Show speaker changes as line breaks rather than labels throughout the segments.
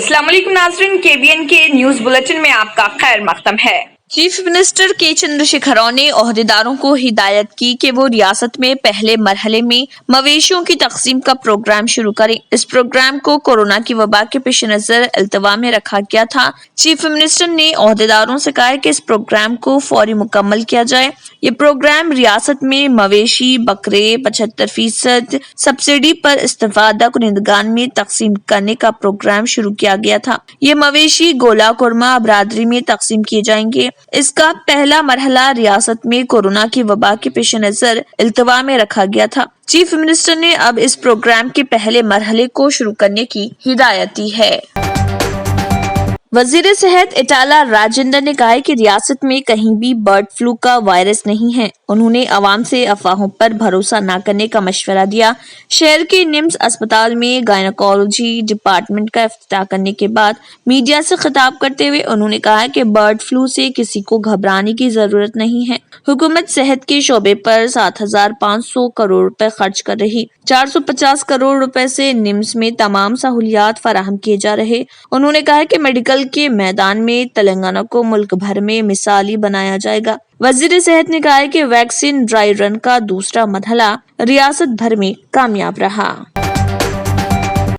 अस्सलाम वालेकुम नाज़रीन, KBN के न्यूज बुलेटिन में आपका खैर मकदम है।
चीफ मिनिस्टर के चंद्रशेखर राव ने ओहदेदारों को हिदायत की कि वो रियासत में पहले मरहले में मवेशियों की तकसीम का प्रोग्राम शुरू करें। इस प्रोग्राम को कोरोना की वबा के पेश नजर इल्तवा में रखा गया था। चीफ मिनिस्टर ने ओहदेदारों से कहा कि इस प्रोग्राम को फौरी मुकम्मल किया जाए। ये प्रोग्राम रियासत में मवेशी बकरे 75% सब्सिडी पर इस्तेफादा कुनिंदगान में तकसीम करने का प्रोग्राम शुरू किया गया था। ये मवेशी गोला कुरमा बरादरी में तकसीम किए जाएंगे। इसका पहला मरहला रियासत में कोरोना की वबा के पेश नजर इल्तवा में रखा गया था। चीफ मिनिस्टर ने अब इस प्रोग्राम के पहले मरहले को शुरू करने की हिदायत दी है। वजीर सेहत इटाला राजेंद्र ने कहा है कि रियासत में कहीं भी बर्ड फ्लू का वायरस नहीं है। उन्होंने अवाम से अफवाहों पर भरोसा न करने का मशवरा दिया। शहर के निम्स अस्पताल में गायनोकोलॉजी डिपार्टमेंट का इफ्तिताह करने के बाद मीडिया से खिताब करते हुए उन्होंने कहा कि बर्ड फ्लू से किसी को घबराने की जरूरत नहीं है। हुकूमत सेहत के शोबे पर 7,500 करोड़ रुपए खर्च कर रही। 450 करोड़ रुपए से निम्स में तमाम सहूलियात फराहम किए जा रहे। उन्होंने कहा कि मेडिकल के मैदान में तेलंगाना को मुल्क भर में मिसाली बनाया जाएगा। वजीर सेहत ने कहा है कि वैक्सीन ड्राई रन का दूसरा मरहला रियासत भर में कामयाब रहा।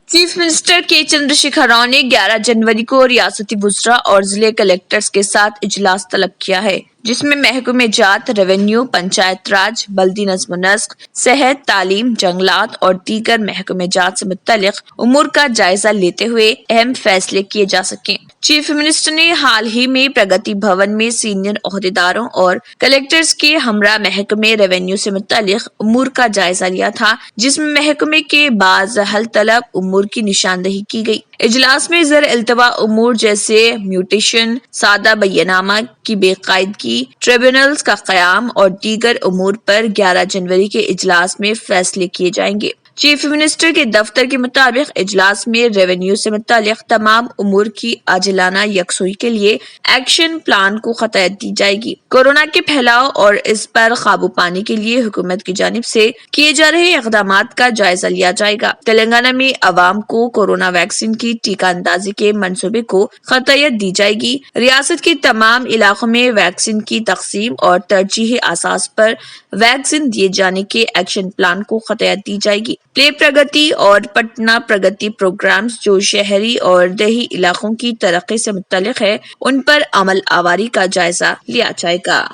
चीफ मिनिस्टर के चंद्रशेखर राव ने 11 जनवरी को रियासती वुज़रा और जिले कलेक्टर्स के साथ इजलास तलब किया है, जिसमें महकमे जात, रेवेन्यू, पंचायत राज, बल्दी नज़्म नस्क, सेहत, तालीम, जंगलात और दीगर महकमे जात से मुत्तलिक उमूर का जायजा लेते हुए अहम फैसले किए जा सकें। चीफ मिनिस्टर ने हाल ही में प्रगति भवन में सीनियर ओहदेदारों और कलेक्टर्स के हमरा महकमे रेवेन्यू से मुत्तलिक उमूर का जायजा लिया था, जिसमें महकमे के बाज़ हल तलब उमूर की निशानदही की गई। इजलास में ज़र इल्तवा उमूर जैसे म्यूटेशन, सादा बैनामा की बेकायदगी, ट्रिब्यूनल्स का क़याम और दीगर उमूर पर 11 जनवरी के इजलास में फैसले किए जाएंगे। चीफ मिनिस्टर के दफ्तर के मुताबिक इजलास में रेवेन्यू से मुतालिक तमाम उमूर की आजिलाना यकसुई के लिए एक्शन प्लान को खतयत दी जाएगी। कोरोना के फैलाव और इस पर काबू पाने के लिए हुकूमत की जानिब से किए जा रहे इक़दामात का जायजा लिया जाएगा। तेलंगाना में अवाम को कोरोना वैक्सीन की टीका अंदाजी के मंसूबे को खतयत दी जाएगी। रियासत के तमाम इलाकों में वैक्सीन की तकसीम और तरजीही आसास पर वैक्सीन दिए जाने के एक्शन प्लान को खतयत दी जाएगी। प्ले प्रगति और पटना प्रगति प्रोग्राम्स जो शहरी और देही इलाकों की तरक्की से मुत्तलिक है, उन पर अमल आवारी का जायजा लिया जाएगा।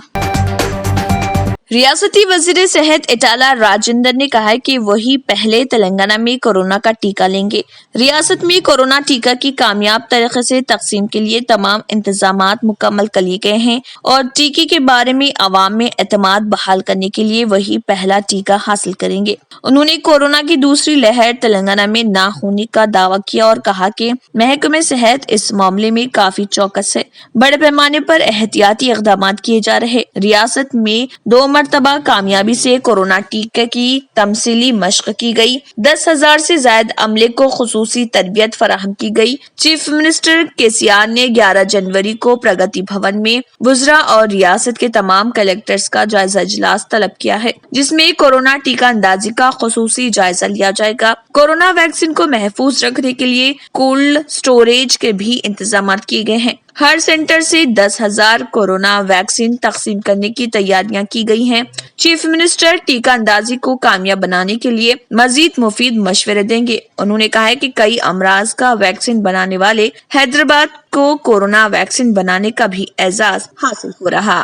रियासती वजीर सेहत इटाला राजेंद्र ने कहा है कि वही पहले तेलंगाना में कोरोना का टीका लेंगे। रियासत में कोरोना टीका की कामयाब तरीके से तकसीम के लिए तमाम इंतजामात मुकम्मल कर लिए गए हैं और टीके के बारे में अवाम में एतमाद बहाल करने के लिए वही पहला टीका हासिल करेंगे। उन्होंने कोरोना की दूसरी लहर तेलंगाना में ना होने का दावा किया और कहा कि महकमे सेहत इस मामले में काफी चौकस है। बड़े पैमाने पर एहतियाती इक़दाम किए जा रहे। रियासत में 2 मरतबा कामयाबी से कोरोना टीके की तमसीली मशक की गई। 10,000 से ज्यादा अमले को खुसूसी तरबियत फराहम की गई। चीफ मिनिस्टर केसीआर ने 11 जनवरी को प्रगति भवन में वुज़रा और रियासत के तमाम कलेक्टर्स का जायजा इजलास तलब किया है, जिसमें कोरोना टीका अंदाजी का खुसूसी जायजा लिया जाएगा। कोरोना वैक्सीन को महफूज रखने के लिए कोल्ड स्टोरेज के भी इंतजाम किए गए हैं। हर सेंटर से 10,000 कोरोना वैक्सीन तकसीम करने की तैयारियां की गई हैं। चीफ मिनिस्टर टीका अंदाजी को कामयाब बनाने के लिए मजीद मुफीद मशवरे देंगे। उन्होंने कहा है कि कई अमराज का वैक्सीन बनाने वाले हैदराबाद को कोरोना वैक्सीन बनाने का भी एजाज हासिल हो रहा।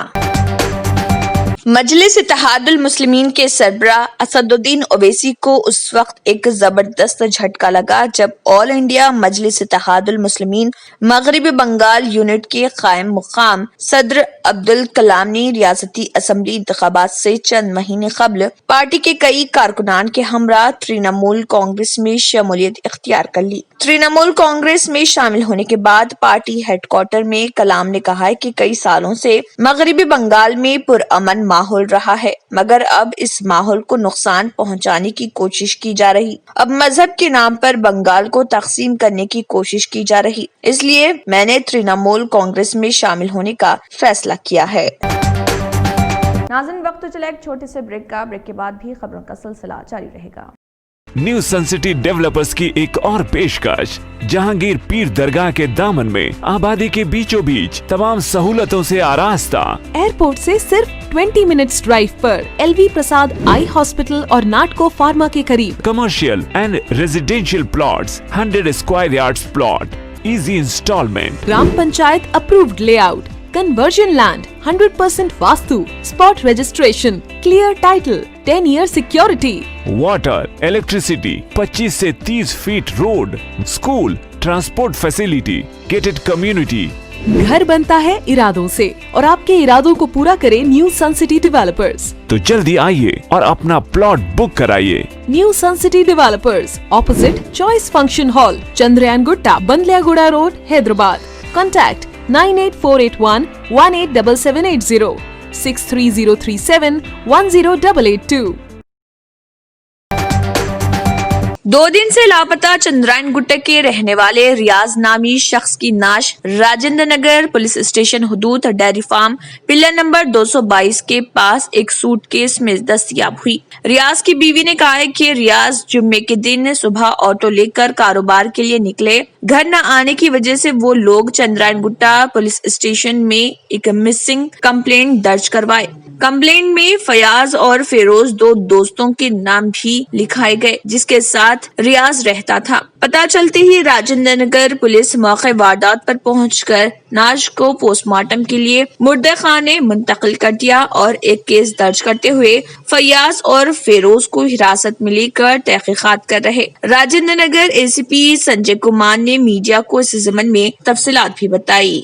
मजलिस इत्तेहादुल मुस्लिमीन के सरबरा असदुद्दीन ओवैसी को उस वक्त एक जबरदस्त झटका लगा जब ऑल इंडिया मजलिस इत्तेहादुल मुस्लिमीन मगरिबी बंगाल यूनिट के कायम मुकाम सदर अब्दुल कलाम ने रियासती असम्बली इंतखाबात से चंद महीने कबल पार्टी के कई कारकुनान के हमरा तृणमूल कांग्रेस में शमूलियत इख्तियार कर ली। तृणमूल कांग्रेस में शामिल होने के बाद पार्टी हेडक्वार्टर में कलाम ने कहा है कि कई सालों से मगरिबी बंगाल में पुरअमन माहौल रहा है, मगर अब इस माहौल को नुकसान पहुंचाने की कोशिश की जा रही। अब मजहब के नाम पर बंगाल को तकसीम करने की कोशिश की जा रही, इसलिए मैंने तृणमूल कांग्रेस में शामिल होने का फैसला किया है।
नाज़रीन, वक्त तो चला एक छोटे से ब्रेक का। ब्रेक के बाद भी खबरों का सिलसिला जारी रहेगा। न्यू सन सिटी डेवलपर्स की एक और पेशकश। जहांगीर पीर दरगाह के दामन में आबादी के बीचों बीच तमाम सहूलतों से आरास्ता।
एयरपोर्ट से सिर्फ 20 मिनट्स ड्राइव पर LV प्रसाद आई हॉस्पिटल और नाटको फार्मा के करीब।
Commercial and residential plots, 100 square yards plot, easy instalment.
Gram panchayat approved layout, conversion land, 100% Vastu, spot registration, clear title, 10 year security.
Water, electricity, 25 से 30 feet road, school, transport facility, gated community.
घर बनता है इरादों से और आपके इरादों को पूरा करे न्यू सन सिटी डेवलपर्स।
तो जल्दी आइए और अपना प्लॉट बुक कराइए।
New sun city developers, opposite choice function hall, Chandrayangutta, Bandlaguda road, Hyderabad. Contact 98481 187780, 63037 10882।
2 दिन से लापता चंद्रायन गुट्टे के रहने वाले रियाज नामी शख्स की नाश राजेंद्र नगर पुलिस स्टेशन हुदूद डेयरी फार्म पिलर नंबर 222 के पास एक सूटकेस में दस्तयाब हुई। रियाज की बीवी ने कहा है कि रियाज जुम्मे के दिन सुबह ऑटो लेकर कारोबार के लिए निकले। घर न आने की वजह से वो लोग चंद्रायन गुट्टा पुलिस स्टेशन में एक मिसिंग कंप्लेंट दर्ज करवाए। कंप्लेंट में फयाज और फेरोज 2 दोस्तों के नाम भी लिखाए गए, जिसके साथ रियाज रहता था। पता चलते ही राजेंद्र नगर पुलिस मौके वारदात पर पहुंचकर नाश को पोस्टमार्टम के लिए मुर्दे खाने मुंतकिल कर दिया और एक केस दर्ज करते हुए फयाज और फेरोज को हिरासत में लेकर तहकीकात कर रहे। राजेंद्र नगर ACP संजय कुमार ने मीडिया को इस ज़मन में तफसीलात भी बताई।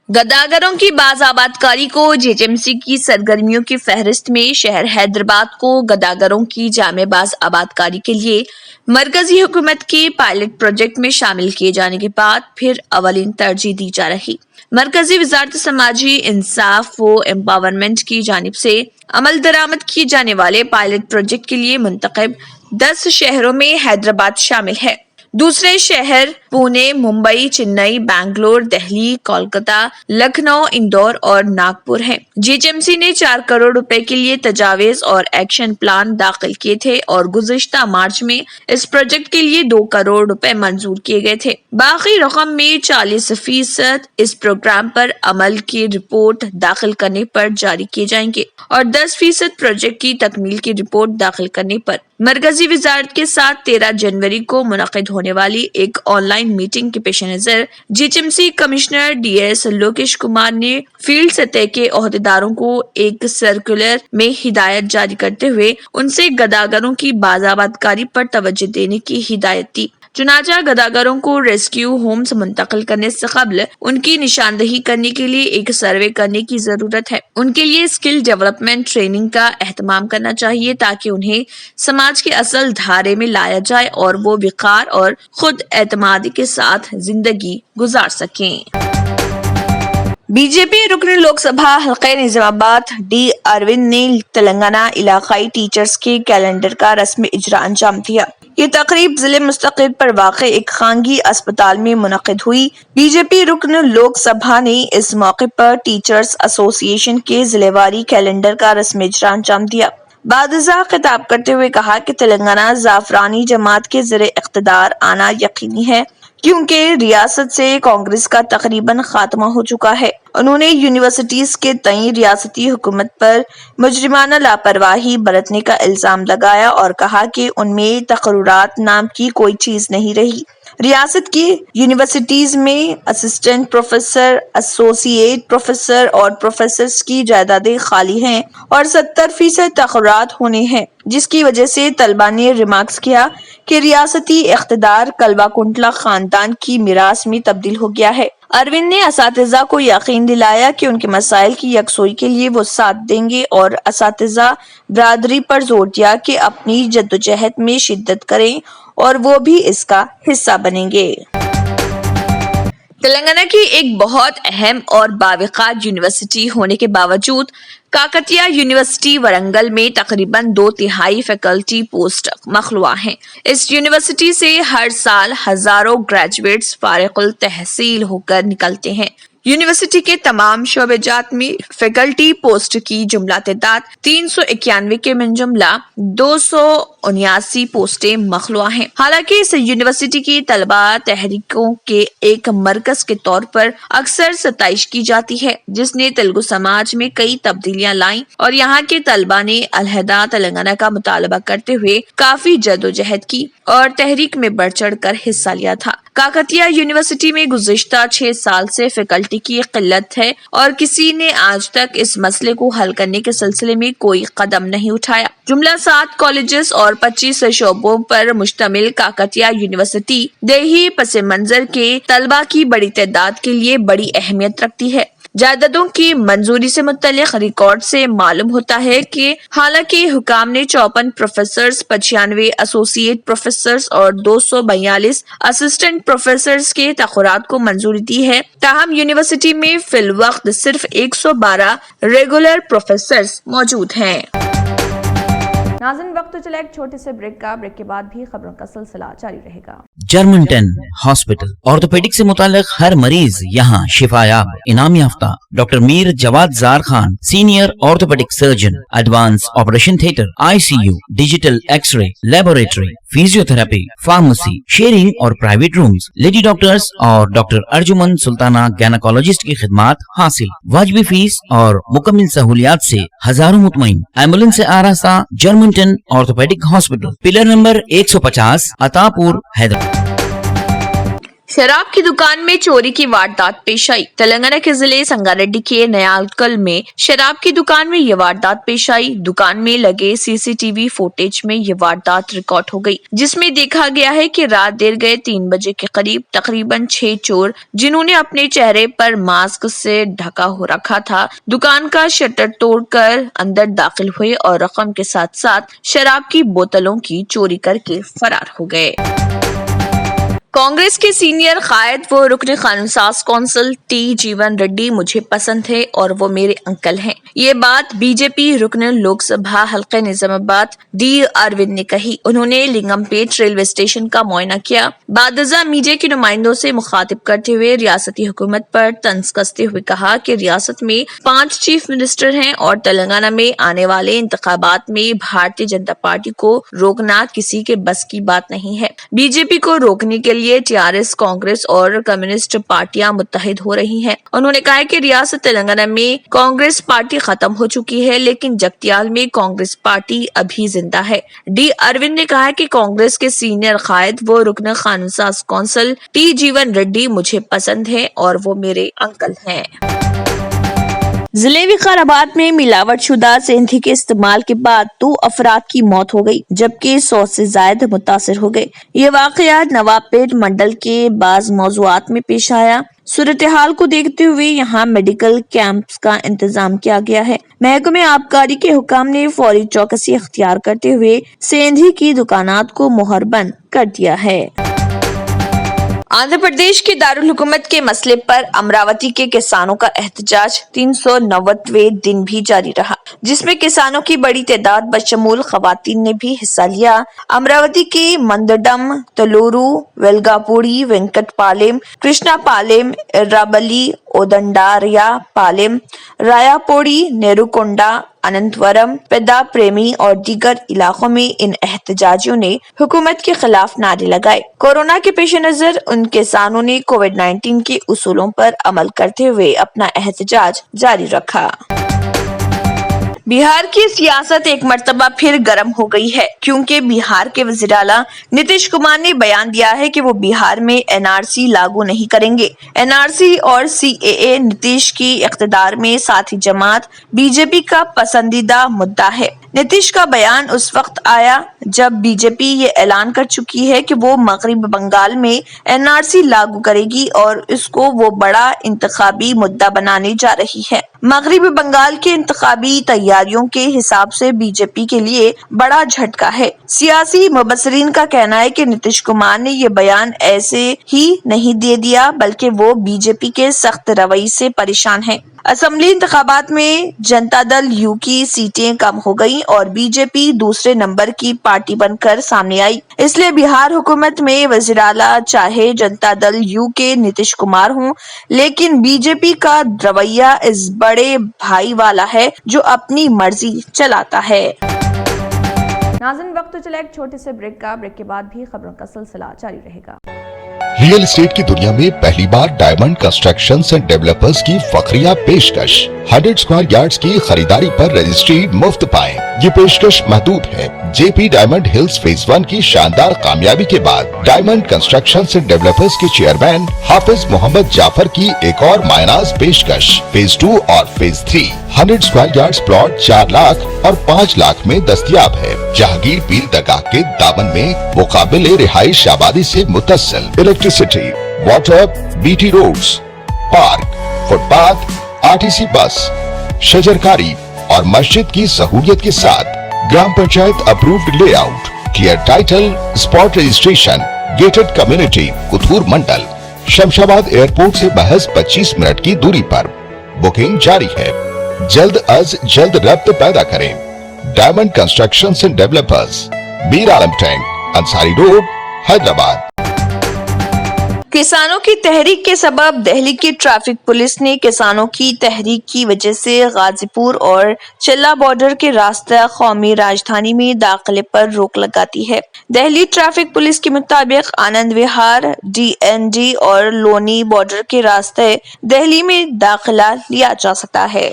गदागरों की बाज़ाबादकारी को JHMC की सरगर्मियों की फहरिस्त में शहर हैदराबाद को गदागरों की जामे बाज आबादकारी के लिए मरकजी हुकूमत के पायलट प्रोजेक्ट में शामिल किए जाने के बाद फिर अवलिन तरजीह दी जा रही। मरकजी वजारत समाजी इंसाफ व एम्पावरमेंट की जानिब से अमल दरामद किए जाने वाले पायलट प्रोजेक्ट के लिए मुंतखब 10 शहरों में हैदराबाद शामिल है। दूसरे शहर पुणे, मुंबई, चेन्नई, बैंगलोर, दिल्ली, कोलकाता, लखनऊ, इंदौर और नागपुर हैं। JHMC ने 4 करोड़ रुपए के लिए तजावीज और एक्शन प्लान दाखिल किए थे और गुज़िश्ता मार्च में इस प्रोजेक्ट के लिए 2 करोड़ रुपए मंजूर किए गए थे। बाकी रकम में 40% इस प्रोग्राम पर अमल की रिपोर्ट दाखिल करने पर जारी किए जाएंगे और 10% प्रोजेक्ट की तकमील की रिपोर्ट दाखिल करने पर। मरकजी वजारत के साथ 13 जनवरी को मुनक़िद होने वाली एक ऑनलाइन मीटिंग के पेश नजर JHMC commissioner DS Lokesh Kumar ने फील्ड सतह के ओहदेदारों को एक सर्कुलर में हिदायत जारी करते हुए उनसे गदागरों की बाज़ाबादकारी पर तवज्जो देने की हिदायत दी। चुनाचा गदागरों को रेस्क्यू होम से मुंतकिल करने से कबल उनकी निशानदही करने के लिए एक सर्वे करने की जरूरत है। उनके लिए स्किल डेवलपमेंट ट्रेनिंग का एहतमाम करना चाहिए ताकि उन्हें समाज के असल धारे में लाया जाए और वो विकार और खुद एतमादी के साथ जिंदगी गुजार सकें। बीजेपी रुकन लोकसभा हल्के निजामाबाद D अरविंद ने तेलंगाना इलाकाई टीचर्स के कैलेंडर का रस्मी इजरा अंजाम दिया। ये तकरीब जिले मुस्तकिल पर वाक़े एक खानगी अस्पताल में मुनक़िद हुई। बीजेपी रुकन लोकसभा ने इस मौके पर टीचर्स एसोसिएशन के जिलेवारी कैलेंडर का रस्मी इजरा अंजाम दिया। बादशाह खिताब करते हुए कहा कि तेलंगाना जाफरानी जमात के ज़रिए इक़्तिदार आना यकीनी है क्योंकि रियासत से कांग्रेस का तकरीबन खात्मा हो चुका है। उन्होंने यूनिवर्सिटीज के तई रियासती हुकूमत पर मुजरिमाना लापरवाही बरतने का इल्जाम लगाया और कहा कि उनमें तकर्रुरात नाम की कोई चीज नहीं रही। रियासत की यूनिवर्सिटीज में असिस्टेंट प्रोफेसर, एसोसिएट प्रोफेसर और प्रोफेसर्स की जायदादें खाली हैं और 70% तकर्रुरात होने हैं, जिसकी वजह से तलबा ने रिमार्क्स किया कि रियासती इख्तिदार कलवा कुंटला खानदान की मिरास में तब्दील हो गया है। अरविंद ने असातिज़ा को यकीन दिलाया कि उनके मसाइल की यकसोई के लिए वो साथ देंगे और असातिज़ा बरादरी पर जोर दिया कि अपनी जद्दोजहद में शिद्दत करें और वो भी इसका हिस्सा बनेंगे। तेलंगाना की एक बहुत अहम और बावक़ार यूनिवर्सिटी होने के बावजूद काकतिया यूनिवर्सिटी वरंगल में तकरीबन 2/3 फैकल्टी पोस्ट मखलूआ हैं। इस यूनिवर्सिटी से हर साल हजारों ग्रेजुएट्स फारिगुल तहसील होकर निकलते हैं। यूनिवर्सिटी के तमाम शोबे जात में फैकल्टी पोस्ट की जुमला तादाद 391 के मन जुमला 279 पोस्टें मखलूआ हैं। हालांकि इस यूनिवर्सिटी की तलबा तहरीकों के एक मरकज के तौर पर अक्सर सताइश की जाती है, जिसने तेलुगु समाज में कई तब्दीलियां लाई और यहाँ के तलबा ने अलहदा तेलंगाना का मुतालबा करते हुए काफी जदोजहद की और तहरीक में बढ़ चढ़ कर हिस्सा लिया था। काकतिया यूनिवर्सिटी में गुज़िश्ता 6 साल से फैकल्टी की किल्लत है और किसी ने आज तक इस मसले को हल करने के सिलसिले में कोई कदम नहीं उठाया। जुमला 7 कॉलेजेस और 25 शोबों पर मुश्तमिल काकतिया यूनिवर्सिटी देही पस मंजर के तलबा की बड़ी तादाद के लिए बड़ी अहमियत रखती है। जायदादों की मंजूरी से मुतल्लिक रिकॉर्ड से मालूम होता है कि हालांकि हुकाम ने 54 प्रोफेसर्स, 95 एसोसिएट प्रोफेसर्स और 242 असिस्टेंट प्रोफेसर्स के तखरात को मंजूरी दी है, ताहम यूनिवर्सिटी में फिल वक्त सिर्फ 112 रेगुलर प्रोफेसर्स मौजूद हैं।
नाज़रीन, वक्त तो चला एक छोटे से ब्रेक का। ब्रेक के बाद भी खबरों का सिलसिला जारी रहेगा।
जर्मनटन हॉस्पिटल ऑर्थोपेडिक से मुताल्लिक हर मरीज यहाँ शिफायाब। इनाम याफ्ता doctor Mir Jawad Zar Khan, senior orthopaedic surgeon, advance operation theatre, ICU, digital X ray, laboratory, physiotherapy, pharmacy, sharing और प्राइवेट रूम्स, लेडी डॉक्टर्स और डॉक्टर अर्जुमन सुल्ताना गैनाकोलॉजिस्ट की खिदमात हासिल। वाजिबी फीस और मुकम्मल सहूलियात से हजारों मुतमईन। एम्बुलेंस से आरास्ता Germanton orthopaedic hospital, pillar number 150, Attapur, Hyderabad.
शराब की दुकान में चोरी की वारदात पेश आई। तेलंगाना के जिले संगारेड्डी के नयालकल में शराब की दुकान में ये वारदात पेश आई। दुकान में लगे CCTV फुटेज में ये वारदात रिकॉर्ड हो गई, जिसमें देखा गया है कि रात देर गए 3 बजे के करीब तकरीबन 6 चोर, जिन्होंने अपने चेहरे पर मास्क से ढका हो रखा था, दुकान का शटर तोड़कर अंदर दाखिल हुए और रकम के साथ साथ शराब की बोतलों की चोरी करके फरार हो गए। कांग्रेस के सीनियर कायद व रुकन कानून साज कौंसिल T जीवन रेड्डी मुझे पसंद है और वो मेरे अंकल हैं। ये बात बीजेपी रुकन लोकसभा हल्के निजामाबाद D अरविंद ने कही। उन्होंने लिंगमपेट रेलवे स्टेशन का मुआयना किया। बादजा मीडिया के नुमाइंदों से मुखातिब करते हुए रियासती हुकूमत पर तंज कसते हुए कहा कि रियासत में 5 चीफ मिनिस्टर हैं और तेलंगाना में आने वाले इंतखाबात में भारतीय जनता पार्टी को रोकना किसी के बस की बात नहीं है। बीजेपी को रोकने के लिए TRS, कांग्रेस और कम्युनिस्ट पार्टियां मुत्तहिद हो रही हैं। उन्होंने कहा कि रियासत तेलंगाना में कांग्रेस पार्टी खत्म हो चुकी है, लेकिन जगतियाल में कांग्रेस पार्टी अभी जिंदा है। D अरविंद ने कहा कि कांग्रेस के सीनियर कायद व रुकन कानून साज कौंसिल T जीवन रेड्डी मुझे पसंद है और वो मेरे अंकल हैं। जिले विकाराबाद में मिलावट शुदा सेंधी के इस्तेमाल के बाद 2 अफराद की मौत हो गई, जबकि 100 से ज्यादा मुतासिर हो गए। ये वाकया नवाबपेट मंडल के बाज मौजुआत में पेश आया। सूरत हाल को देखते हुए यहाँ मेडिकल कैंप्स का इंतजाम किया गया है। महकमे आबकारी के हुकाम ने फौरी चौकसी अख्तियार करते हुए सेंधी की दुकानात को मोहरबंद कर दिया है। आंध्र प्रदेश की दारुल हुकूमत के मसले पर अमरावती के किसानों का एहतजाज 390वें दिन भी जारी रहा, जिसमें किसानों की बड़ी तादाद बशमूल खवातीन ने भी हिस्सा लिया। अमरावती के मंदडम, तलूरू, वेलगापुड़ी, वेंकटपालेम, कृष्णापालेम, एर्राबली, ओदंडारिया पालेम, रायापोड़ी, नेरुकोंडा, अनंतवरम, पेदा प्रेमी और दीगर इलाकों में इन एहतजाजियों ने हुकूमत के खिलाफ नारे लगाए। कोरोना के पेश नजर उन किसानों ने कोविड-19 के उसूलों पर अमल करते हुए अपना एहतजाज जारी रखा। बिहार की सियासत एक मर्तबा फिर गर्म हो गई है, क्योंकि बिहार के वज़ीर आला नीतीश कुमार ने बयान दिया है कि वो बिहार में NRC लागू नहीं करेंगे। NRC और CAA नीतीश की इख्तिदार में साथी जमात बीजेपी का पसंदीदा मुद्दा है। नीतीश का बयान उस वक्त आया जब बीजेपी ये ऐलान कर चुकी है कि वो मगरबी बंगाल में NRC लागू करेगी और इसको वो बड़ा इंतखाबी मुद्दा बनाने जा रही है। مغربی بنگال کے انتخابی تیاریوں کے حساب سے بی جے پی کے لیے بڑا جھٹکا ہے۔ سیاسی مبصرین کا کہنا ہے کہ نتیش کمار نے یہ بیان ایسے ہی نہیں دے دیا بلکہ وہ بی جے پی کے سخت رویے سے پریشان ہیں۔ اسمبلی انتخابات میں جنتا دل یو کی سیٹیں کم ہو گئیں اور بی جے پی دوسرے نمبر کی پارٹی بن کر سامنے آئی، اس لیے بہار حکومت میں وزیر اعلیٰ چاہے جنتا دل یو کے نتیش کمار ہوں، لیکن بی جے پی کا رویہ اس بڑے بھائی والا ہے جو اپنی مرضی چلاتا ہے۔
ناظرین وقت تو چلا ایک چھوٹے سے بریک کا، بریک کے بعد بھی خبروں کا سلسلہ جاری رہے گا۔
ریئل اسٹیٹ کی دنیا میں پہلی بار ڈائمنڈ کنسٹرکشنز اینڈ ڈیولپرز کی فخریہ پیشکش 100 اسکوائر یارڈز کی خریداری پر رجسٹری مفت پائیں۔ یہ پیشکش محدود ہے۔ جے پی ڈائمنڈ ہلز فیز 1 کی شاندار کامیابی کے بعد ڈائمنڈ کنسٹرکشنز اینڈ ڈیولپرز کے چیئرمین حافظ محمد جعفر کی ایک اور مایناز پیشکش فیز 2 اور phase 3 100 square yards plot 4 lakh اور 5 لاکھ میں دستیاب ہے۔ جہانگیر پیر درگاہ کے دامن میں مقابل رہائش آبادی سے متصل electricity, water, B T roads, park, footpath, RTC bus, شجرکاری اور مسجد کی سہولیت کے ساتھ gram panchayat approved layout, clear title, spot registration, gated community, Kothur mandal, Shamshabad airport سے محض 25 منٹ کی دوری پر۔ بکنگ جاری ہے۔ جلد از جلد رابطہ پیدا کریں۔ Diamond constructions and developers, Mir Alam tank, Ansari road, Hyderabad.
کسانوں کی تحریک کے سبب دہلی کی ٹریفک پولیس نے کسانوں کی تحریک کی وجہ سے غازی پور اور چلا بارڈر کے راستہ قومی راجدھانی میں داخلے پر روک لگا دی ہے۔ دہلی ٹریفک پولیس کے مطابق آنند وہار، DND اور لونی بارڈر کے راستے دہلی میں داخلہ لیا جا سکتا ہے۔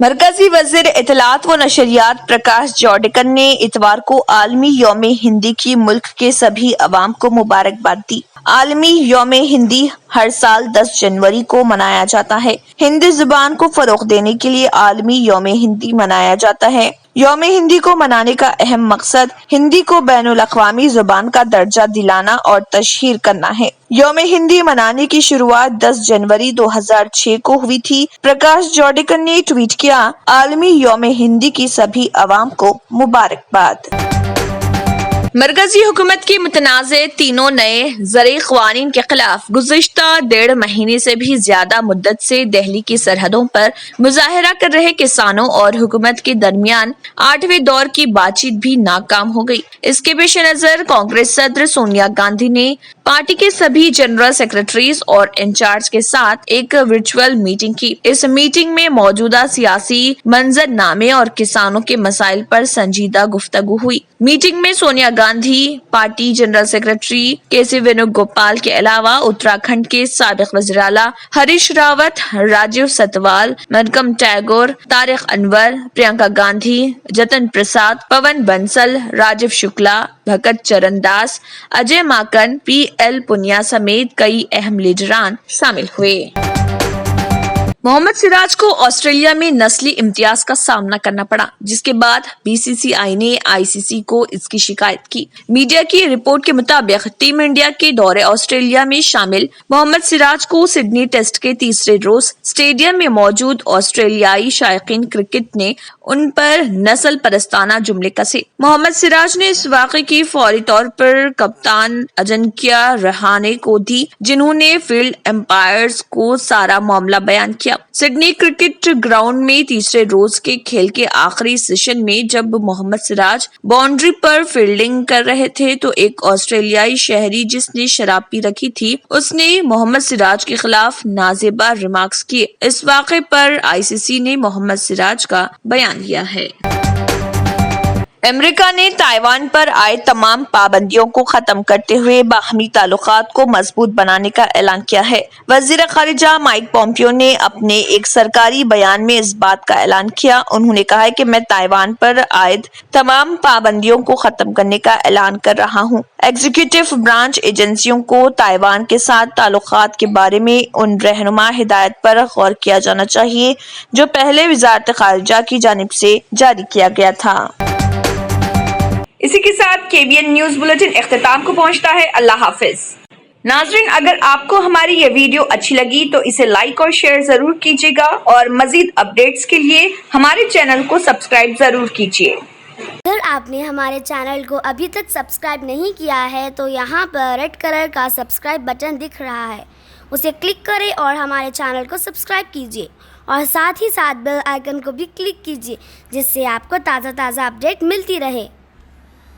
مرکزی وزیر اطلاعات و نشریات پرکاش جاوڈیکر نے اتوار کو عالمی یوم ہندی کی ملک کے سبھی عوام کو مبارکباد دی۔ عالمی یوم ہندی ہر سال 10 جنوری کو منایا جاتا ہے۔ ہندی زبان کو فروغ دینے کے لیے عالمی یوم ہندی منایا جاتا ہے۔ یوم ہندی کو منانے کا اہم مقصد ہندی کو بین الاقوامی زبان کا درجہ دلانا اور تشہیر کرنا ہے۔ یوم ہندی منانے کی شروعات 10 جنوری 2006 کو ہوئی تھی۔ پرکاش جاوڈیکر نے ٹویٹ کیا، عالمی یوم ہندی کی سبھی عوام کو مبارکباد۔ مرکزی حکومت کی متنازع تینوں نئے زرعی قوانین کے خلاف گزشتہ 1.5 مہینے سے بھی زیادہ مدت سے دہلی کی سرحدوں پر مظاہرہ کر رہے کسانوں اور حکومت کے درمیان 8ویں دور کی بات چیت بھی ناکام ہو گئی۔ اس کے پیش نظر کانگریس صدر سونیا گاندھی نے پارٹی کے سبھی جنرل سیکرٹریز اور انچارج کے ساتھ ایک ورچوئل میٹنگ کی۔ اس میٹنگ میں موجودہ سیاسی منظرنامے اور کسانوں کے مسائل پر سنجیدہ گفتگو ہوئی۔ میٹنگ میں Sonia Gandhi, party general secretary KC وینوگوپال کے علاوہ اتراکھنڈ کے سابق وزیر اعلیٰ ہریش راوت، راجیو ستوال، ملکم ٹیگور، طارق انور، پرینکا گاندھی، جتن پرساد، پون بنسل، راجیو شکلا، بھگت چرن داس، اجے ماکن، PL پونیا سمیت کئی اہم لیڈران شامل ہوئے۔ محمد سراج کو آسٹریلیا میں نسلی امتیاز کا سامنا کرنا پڑا، جس کے بعد BCCI نے ICC کو اس کی شکایت کی۔ میڈیا کی رپورٹ کے مطابق ٹیم انڈیا کے دورے آسٹریلیا میں شامل محمد سراج کو سڈنی ٹیسٹ کے تیسرے روز اسٹیڈیم میں موجود آسٹریلیائی شائقین کرکٹ نے ان پر نسل پرستانہ جملے کسے۔ محمد سراج نے اس واقعے کی فوری طور پر کپتان اجنکیا رہانے کو دی، جنہوں نے فیلڈ امپائرز کو سارا معاملہ بیان کیا۔ سڈنی کرکٹ گراؤنڈ میں تیسرے روز کے کھیل کے آخری سیشن میں جب محمد سراج باؤنڈری پر فیلڈنگ کر رہے تھے تو ایک آسٹریلیائی شہری جس نے شراب پی رکھی تھی، اس نے محمد سراج کے خلاف نازیبا ریمارکس کیے۔ اس واقعے پر ICC نے محمد سراج کا بیان لیا ہے۔ امریکہ نے تائیوان پر عائد تمام پابندیوں کو ختم کرتے ہوئے باہمی تعلقات کو مضبوط بنانے کا اعلان کیا ہے۔ وزیر خارجہ مائک پومپیو نے اپنے ایک سرکاری بیان میں اس بات کا اعلان کیا۔ انہوں نے کہا کہ میں تائیوان پر عائد تمام پابندیوں کو ختم کرنے کا اعلان کر رہا ہوں۔ ایگزیکٹو برانچ ایجنسیوں کو تائیوان کے ساتھ تعلقات کے بارے میں ان رہنما ہدایت پر غور کیا جانا چاہیے جو پہلے وزارت خارجہ کی جانب سے جاری کیا گیا تھا۔ اسی کے ساتھ KBN نیوز بلیٹن اختتام کو پہنچتا ہے۔ اللہ حافظ۔ नाज़रीन, अगर आपको हमारी ये वीडियो अच्छी लगी तो इसे लाइक और शेयर जरूर कीजिएगा और मजीद अपडेट्स के लिए हमारे चैनल को सब्सक्राइब जरूर कीजिए।
अगर आपने हमारे चैनल को अभी तक सब्सक्राइब नहीं किया है तो यहाँ पर रेड कलर का सब्सक्राइब बटन दिख रहा है, उसे क्लिक करें और हमारे चैनल को सब्सक्राइब कीजिए और साथ ही साथ बेल आइकन को भी क्लिक कीजिए, जिससे आपको ताज़ा अपडेट मिलती रहे।